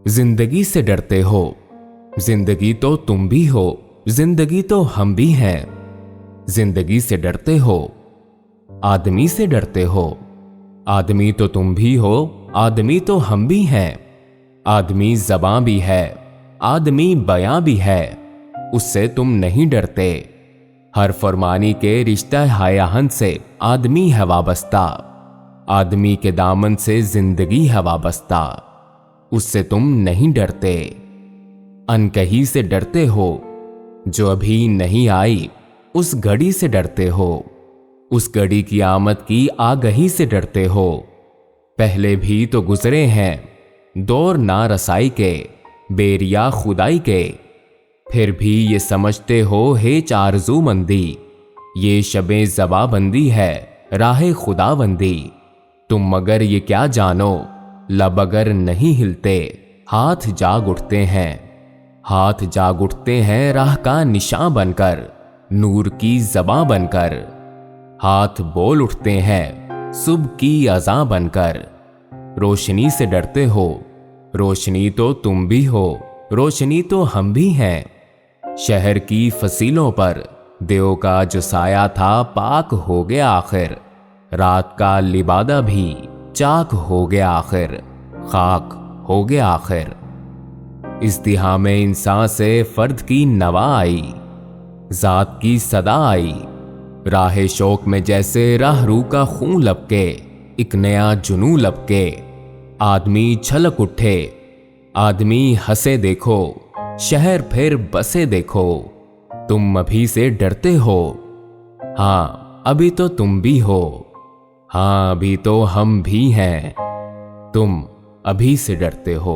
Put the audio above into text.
जिंदगी से डरते हो, जिंदगी तो तुम भी हो, जिंदगी तो हम भी हैं। जिंदगी से डरते हो, आदमी से डरते हो, आदमी तो तुम भी हो, आदमी तो हम भी हैं। आदमी ज़बां भी है, आदमी बयां भी है, उससे तुम नहीं डरते। हर फरमानी के रिश्ता हायाहन से आदमी है वाबस्ता, आदमी के दामन से जिंदगी है वाबस्ता, उससे तुम नहीं डरते। अनकही से डरते हो, जो अभी नहीं आई उस घड़ी से डरते हो, उस घड़ी की आमद की आगही से डरते हो। पहले भी तो गुजरे हैं दौर ना रसाई के, बेरिया खुदाई के, फिर भी ये समझते हो हे चारजू मंदी, ये शबे ज़बाबंदी है राहे खुदाबंदी। तुम मगर ये क्या जानो, लब अगर नहीं हिलते हाथ जाग उठते हैं, हाथ जाग उठते हैं राह का निशान बनकर, नूर की ज़बां बनकर। हाथ बोल उठते हैं सुबह की अज़ां बनकर। रोशनी से डरते हो, रोशनी तो तुम भी हो, रोशनी तो हम भी हैं। शहर की फसीलों पर देव का जो साया था पाक हो गया आखिर, रात का लिबादा भी चाक हो गया आखिर, खाक हो गया आखिर। इज़्तिहा में इंसान से फर्द की नवा आई, जात की सदा आई। राह शौक में जैसे राहरू का खून लपके, एक नया जुनू लपके। आदमी छलक उठे, आदमी हंसे देखो, शहर फिर बसे देखो। तुम अभी से डरते हो, हाँ अभी तो तुम भी हो, हाँ अभी तो हम भी हैं। तुम अभी से डरते हो।